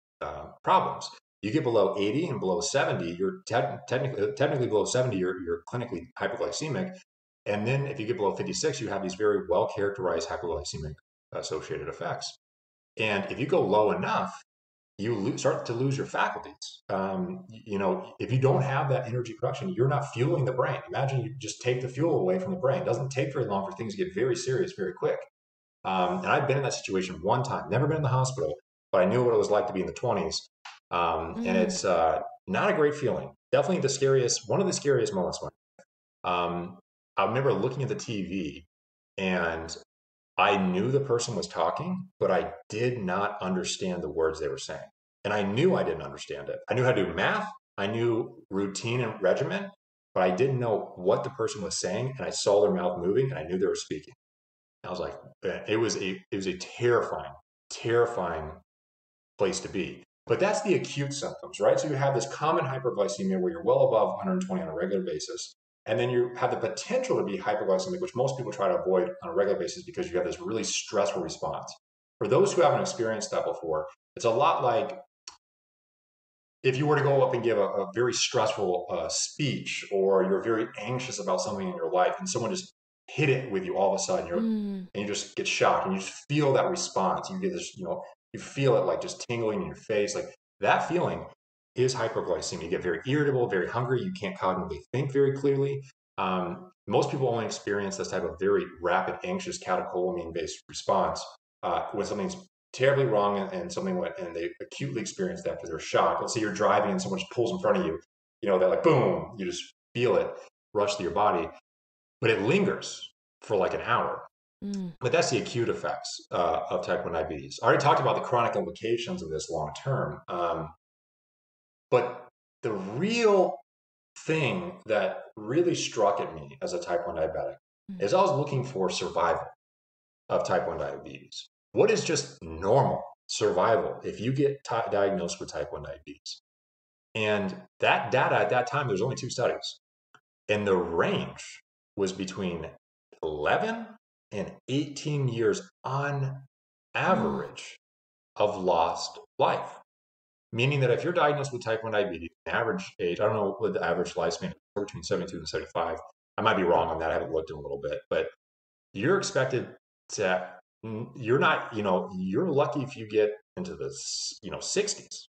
S2: problems. You get below 80 and below 70, you're technically below 70, you're clinically hypoglycemic. And then if you get below 56, you have these very well-characterized hypoglycemic associated effects. And if you go low enough, you start to lose your faculties. If you don't have that energy production, you're not fueling the brain. Imagine you just take the fuel away from the brain. It doesn't take very long for things to get very serious very quick. And I've been in that situation one time, never been in the hospital, but I knew what it was like to be in the 20s. And it's not a great feeling. Definitely one of the scariest moments. I remember looking at the TV and I knew the person was talking, but I did not understand the words they were saying. And I knew I didn't understand it. I knew how to do math. I knew routine and regimen, but I didn't know what the person was saying. And I saw their mouth moving and I knew they were speaking. I was like, it was a terrifying place to be. But that's the acute symptoms, right? So you have this common hyperglycemia where you're well above 120 on a regular basis. And then you have the potential to be hypoglycemic, which most people try to avoid on a regular basis because you have this really stressful response. For those who haven't experienced that before, it's a lot like if you were to go up and give a very stressful speech, or you're very anxious about something in your life and someone just hit it with you all of a sudden, and you just get shocked and you just feel that response. You get this, you feel it like just tingling in your face. Like that feeling is hyperglycemia. You get very irritable, very hungry. You can't cognitively think very clearly. Most people only experience this type of very rapid, anxious, catecholamine-based response when something's terribly wrong and they acutely experience that because they're shocked. Let's say you're driving and someone just pulls in front of you. They're like, boom, you just feel it rush through your body, but it lingers for like an hour. But that's the acute effects of type 1 diabetes. I already talked about the chronic implications of this long term. But the real thing that really struck at me as a type 1 diabetic is I was looking for survival of type 1 diabetes. What is just normal survival if you get diagnosed with type 1 diabetes? And that data at that time, there's only 2 studies. And the range was between 11 and 18 years on average of lost life. Meaning that if you're diagnosed with type 1 diabetes, average age, I don't know what the average lifespan is, between 72 and 75. I might be wrong on that. I haven't looked in a little bit, but you're expected to, you're not, you're lucky if you get into the, 60s.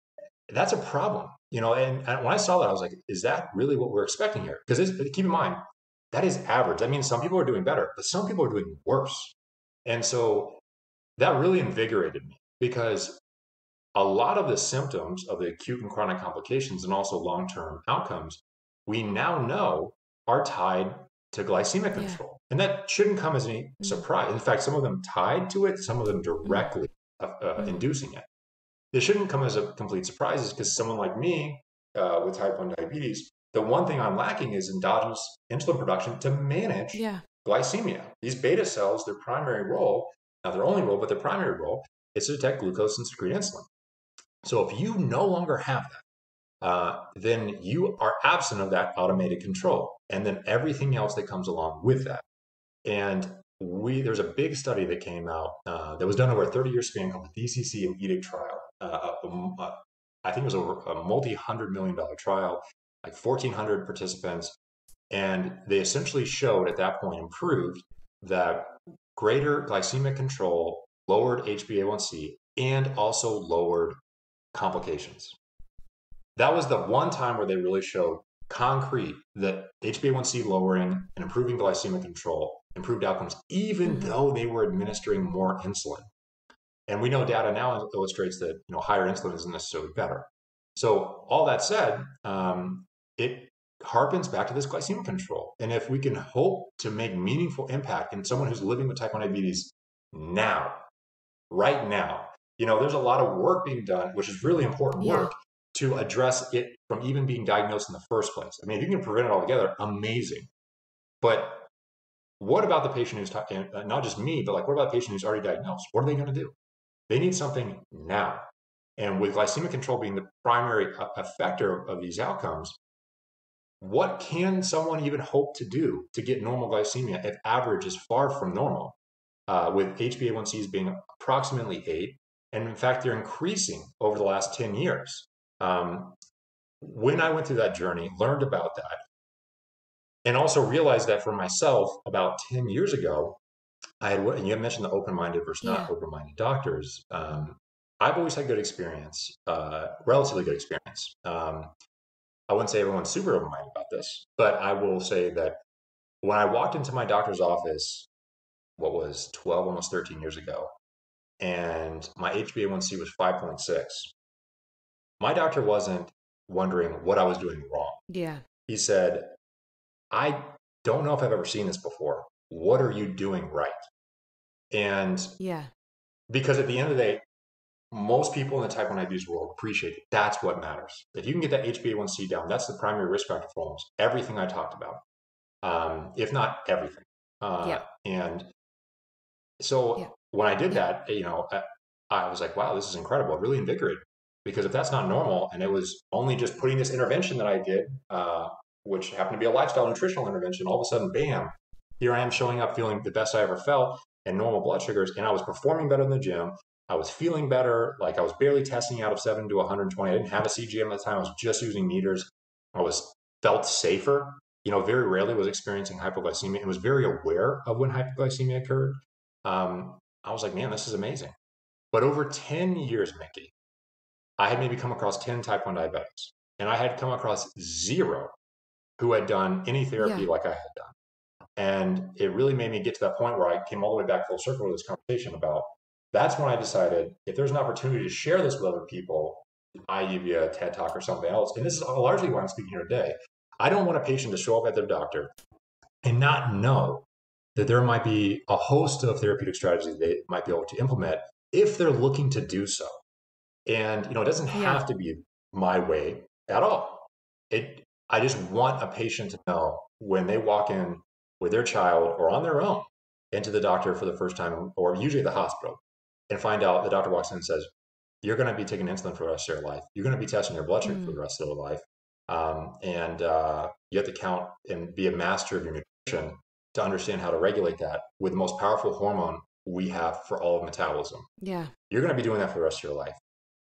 S2: That's a problem, and when I saw that, I was like, is that really what we're expecting here? Because keep in mind, that is average. That means some people are doing better, but some people are doing worse. And so that really invigorated me, because a lot of the symptoms of the acute and chronic complications and also long-term outcomes, we now know are tied to glycemic control. And that shouldn't come as any surprise. In fact, some of them tied to it, some of them directly inducing it. this shouldn't come as a complete surprise, because someone like me with type 1 diabetes, the one thing I'm lacking is endogenous insulin production to manage glycemia. These beta cells, their primary role, not their only role, but their primary role, is to detect glucose and secrete insulin. So if you no longer have that, then you are absent of that automated control, and then everything else that comes along with that. And there's a big study that came out that was done over a 30-year span called the DCC and EDIC trial. I think it was over a multi-$100 million trial, like 1,400 participants. And they essentially showed at that point, and proved that greater glycemic control lowered HbA1c and also lowered complications. That was the one time where they really showed concrete that HbA1c lowering and improving glycemic control improved outcomes, even though they were administering more insulin. And we know data now illustrates that higher insulin isn't necessarily better. So all that said, it harpens back to this glycemic control. And if we can hope to make meaningful impact in someone who's living with type 1 diabetes now, right now, there's a lot of work being done, which is really important work, to address it from even being diagnosed in the first place. I mean, if you can prevent it altogether, amazing. But what about the patient who's, not just me, but like, what about the patient who's already diagnosed? What are they going to do? They need something now. And with glycemic control being the primary effector of these outcomes, what can someone even hope to do to get normal glycemia if average is far from normal, with HbA1cs being approximately 8, and in fact, they're increasing over the last 10 years. When I went through that journey, learned about that, and also realized that for myself about 10 years ago, and you had mentioned the open-minded versus not open-minded doctors. I've always had good experience, relatively good experience. I wouldn't say everyone's super open-minded about this, but I will say that when I walked into my doctor's office, what was 12, almost 13 years ago, and my HbA1c was 5.6, my doctor wasn't wondering what I was doing wrong.
S1: Yeah.
S2: He said, I don't know if I've ever seen this before. What are you doing right? And because at the end of the day, most people in the type 1 diabetes world appreciate that that's what matters. If you can get that HbA1c down, that's the primary risk factor for almost everything I talked about, if not everything. And so when I did that, I was like, wow, this is incredible. Really invigorated. Because if that's not normal, and it was only just putting this intervention that I did, which happened to be a lifestyle nutritional intervention, all of a sudden, bam, here I am showing up feeling the best I ever felt and normal blood sugars. And I was performing better in the gym. I was feeling better. Like I was barely testing out of 7 to 120. I didn't have a CGM at the time. I was just using meters. I felt safer. Very rarely was experiencing hypoglycemia and was very aware of when hypoglycemia occurred. I was like, man, this is amazing. But over 10 years, Mikki, I had maybe come across 10 type 1 diabetics, and I had come across 0 who had done any therapy like I had done. And it really made me get to that point where I came all the way back full circle with this conversation about, that's when I decided if there's an opportunity to share this with other people, i.e. via TED Talk or something else, and this is largely why I'm speaking here today, I don't want a patient to show up at their doctor and not know that there might be a host of therapeutic strategies they might be able to implement if they're looking to do so. And, it doesn't have to be my way at all. I just want a patient to know when they walk in with their child or on their own into the doctor for the first time, or usually the hospital, and find out the doctor walks in and says, you're going to be taking insulin for the rest of your life. You're going to be testing your blood sugar for the rest of your life. And you have to count and be a master of your nutrition to understand how to regulate that with the most powerful hormone we have for all of metabolism.
S1: Yeah.
S2: You're going to be doing that for the rest of your life.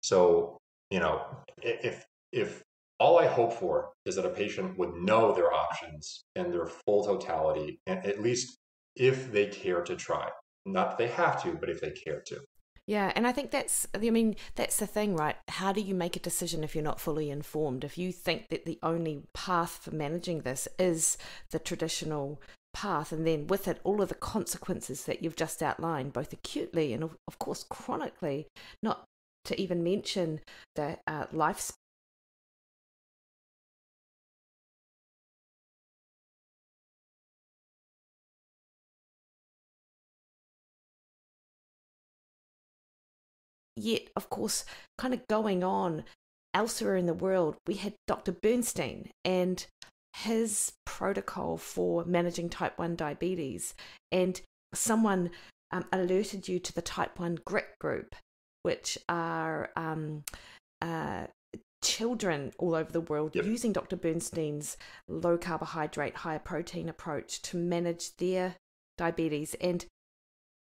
S2: So, if all I hope for is that a patient would know their options and their full totality, and at least if they care to try, not that they have to, but if they care to.
S1: Yeah, and I think that's the thing, right? How do you make a decision if you're not fully informed? If you think that the only path for managing this is the traditional path, and then with it all of the consequences that you've just outlined, both acutely and of course chronically, not to even mention the life. yet, of course, kind of going on elsewhere in the world, we had Dr. Bernstein and his protocol for managing type 1 diabetes, and someone alerted you to the type 1 grit group, which are children all over the world using Dr. Bernstein's low carbohydrate, higher protein approach to manage their diabetes. And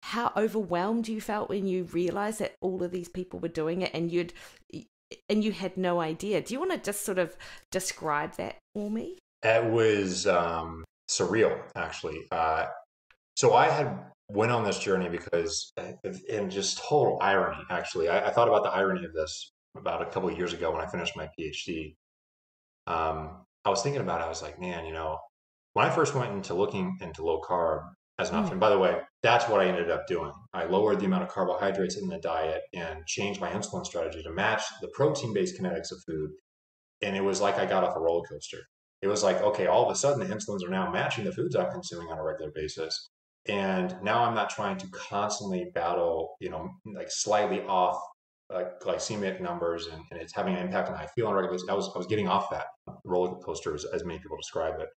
S1: how overwhelmed you felt when you realized that all of these people were doing it, and you had no idea. Do you want to just sort of describe that for me?
S2: It was surreal, actually. So I had went on this journey because, in just total irony, actually, I thought about the irony of this about a couple of years ago when I finished my PhD. I was thinking about it. I was like, man, when I first went into looking into low carb as an option, by the way, that's what I ended up doing. I lowered the amount of carbohydrates in the diet and changed my insulin strategy to match the protein-based kinetics of food. And it was like I got off a roller coaster. It was like, okay, all of a sudden the insulins are now matching the foods I'm consuming on a regular basis. And now I'm not trying to constantly battle, like slightly off glycemic numbers, and it's having an impact on how I feel on a regular basis. I was getting off that roller coaster, as many people describe it.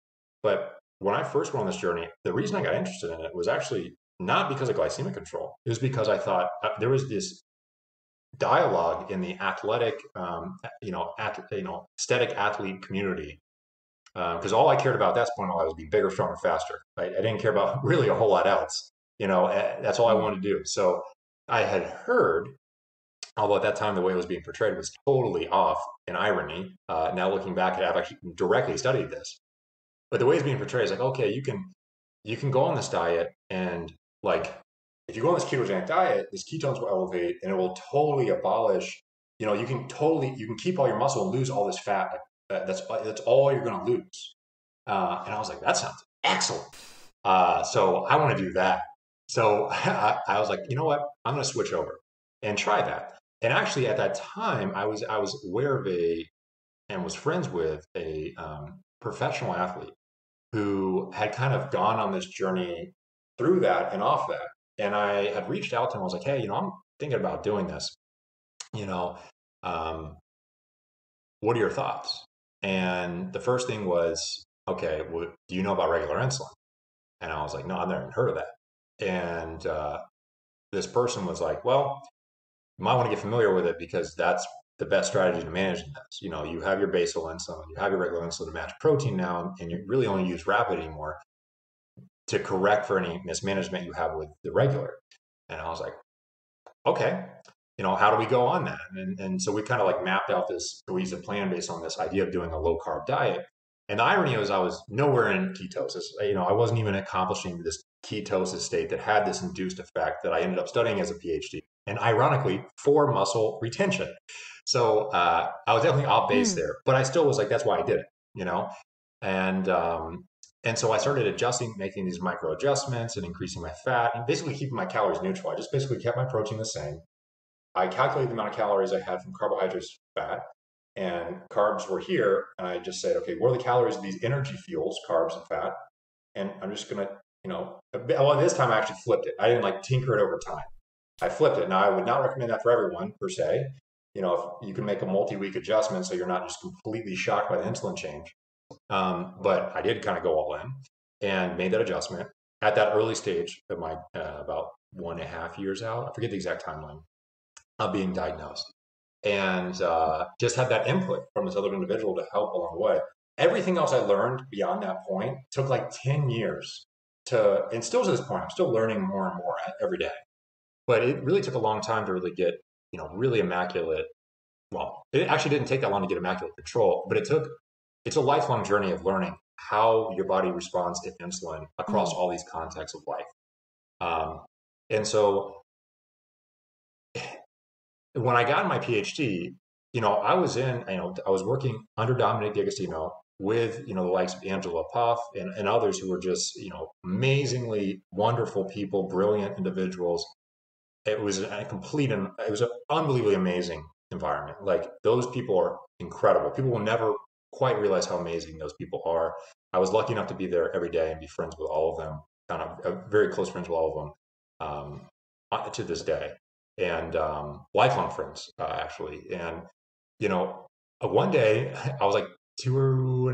S2: But when I first went on this journey, the reason I got interested in it was actually not because of glycemic control. It was because I thought there was this dialogue in the athletic, aesthetic athlete community. Because all I cared about at that point was being bigger, stronger, faster. Right? I didn't care about really a whole lot else. That's all I wanted to do. So I had heard, although at that time the way it was being portrayed was totally off in irony. Now looking back, I've actually directly studied this. But the way it's being portrayed is like, okay, you can go on this diet, and like if you go on this ketogenic diet, this ketones will elevate and it will totally abolish. You can keep all your muscle and lose all this fat. That's all you're going to lose. And I was like, that sounds excellent. So I want to do that. So I was like, you know what? I'm going to switch over and try that. And actually, at that time, I was aware of and was friends with a professional athlete who had kind of gone on this journey through that and off that. And I had reached out to him. I was like, hey, I'm thinking about doing this. What are your thoughts? And the first thing was, okay, well, do you know about regular insulin? And I was like, no, I've never even heard of that. And this person was like, well, you might want to get familiar with it because that's the best strategy to managing this. You have your basal insulin, you have your regular insulin to match protein now, and you really only use rapid anymore to correct for any mismanagement you have with the regular. And I was like, okay, how do we go on that? And so we kind of like mapped out this cohesive plan based on this idea of doing a low carb diet. And the irony was I was nowhere in ketosis. I wasn't even accomplishing this ketosis state that had this induced effect that I ended up studying as a PhD. And ironically, for muscle retention. So I was definitely off base there, but I still was like, that's why I did it, And so I started making these micro adjustments and increasing my fat and basically keeping my calories neutral. I just basically kept my protein the same. I calculated the amount of calories I had from carbohydrates, fat, and carbs were here. And I just said, okay, what are the calories of these energy fuels, carbs and fat? And I'm just going to, well, this time I actually flipped it. I didn't like tinker it over time. I flipped it. Now, I would not recommend that for everyone per se. If you can make a multi-week adjustment so you're not just completely shocked by the insulin change. But I did kind of go all in and made that adjustment at that early stage of my about 1.5 years out. I forget the exact timeline of being diagnosed, and just had that input from this other individual to help along the way. Everything else I learned beyond that point took like 10 years and still to this point, I'm still learning more and more every day. But it really took a long time to really get, really immaculate. Well, it actually didn't take that long to get immaculate control, but it's a lifelong journey of learning how your body responds to insulin across all these contexts of life. And so when I got my PhD, I was working under Dominic D'Agostino with, the likes of Angela Puff and others who were just, amazingly wonderful people, brilliant individuals. It was it was an unbelievably amazing environment. Like, those people are incredible. People will never quite realize how amazing those people are. I was lucky enough to be there every day and be friends with all of them, kind of very close friends with all of them to this day. and lifelong friends, actually. And, you know, one day I was like 2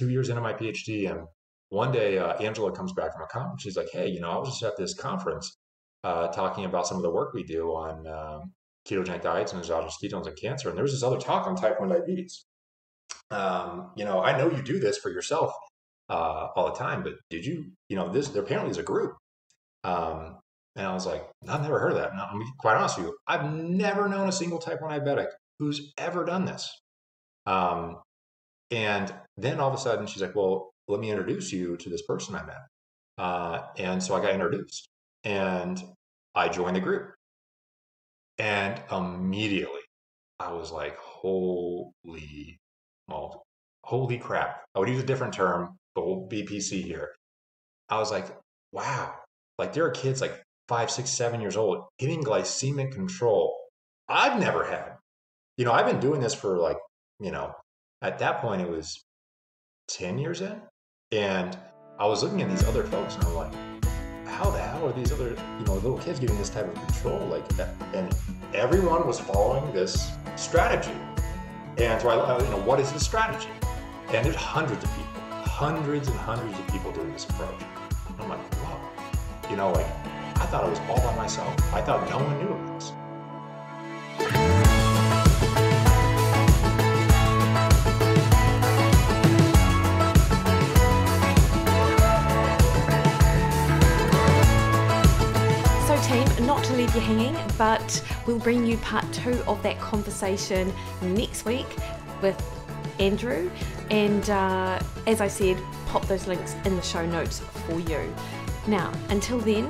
S2: years into my PhD. And one day Angela comes back from a conference. She's like, hey, I was just at this conference talking about some of the work we do on ketogenic diets and exogenous ketones and cancer. And there was this other talk on type 1 diabetes. I know you do this for yourself all the time, but did you, there apparently is a group. And I was like, I've never heard of that. Now, I'm gonna be quite honest with you. I've never known a single type 1 diabetic who's ever done this. And then all of a sudden she's like, well, let me introduce you to this person I met. And so I got introduced and I joined the group. And immediately I was like, holy crap. I would use a different term, but we'll be PC here. I was like, wow, like there are kids like 5, 6, 7 years old getting glycemic control I've never had. I've been doing this for like, at that point it was 10 years in. And I was looking at these other folks and I'm like, how the hell are these other, little kids getting this type of control like that? And everyone was following this strategy. And so what is the strategy? And there's hundreds of people, hundreds and hundreds of people doing this approach. I'm like, whoa, I thought I was all by myself. I thought no one knew of this.
S1: Not to leave you hanging, but we'll bring you part 2 of that conversation next week with Andrew. And as I said, pop those links in the show notes for you. Now, until then,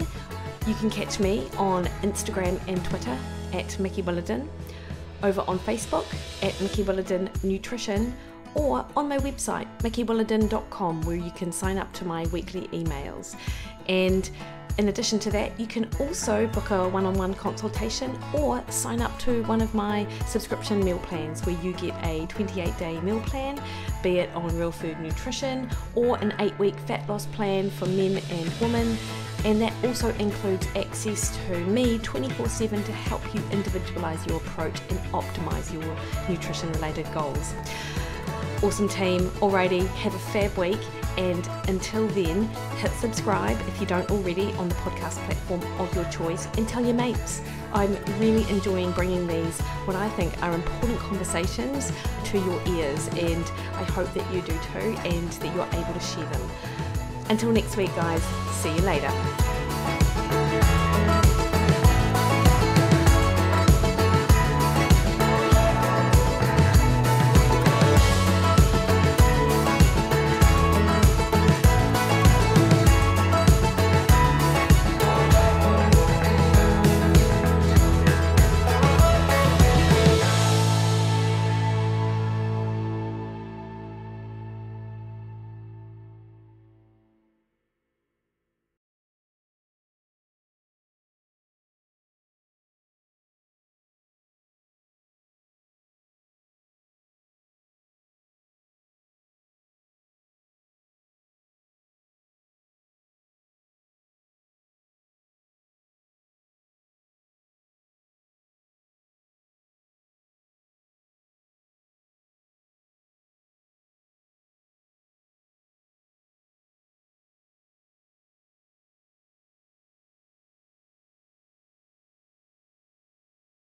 S1: you can catch me on Instagram and Twitter at Mikki Williden, over on Facebook at Mikki Williden Nutrition, or on my website, mikkiwilliden.com, where you can sign up to my weekly emails. And in addition to that, you can also book a one-on-one consultation or sign up to one of my subscription meal plans where you get a 28-day meal plan, be it on real food nutrition or an 8-week fat loss plan for men and women. And that also includes access to me 24/7 to help you individualize your approach and optimize your nutrition-related goals. Awesome team. Alrighty, have a fab week. And until then, hit subscribe if you don't already on the podcast platform of your choice, and tell your mates. I'm really enjoying bringing these, what I think are important conversations, to your ears, and I hope that you do too, and that you're able to share them. Until next week, guys, see you later.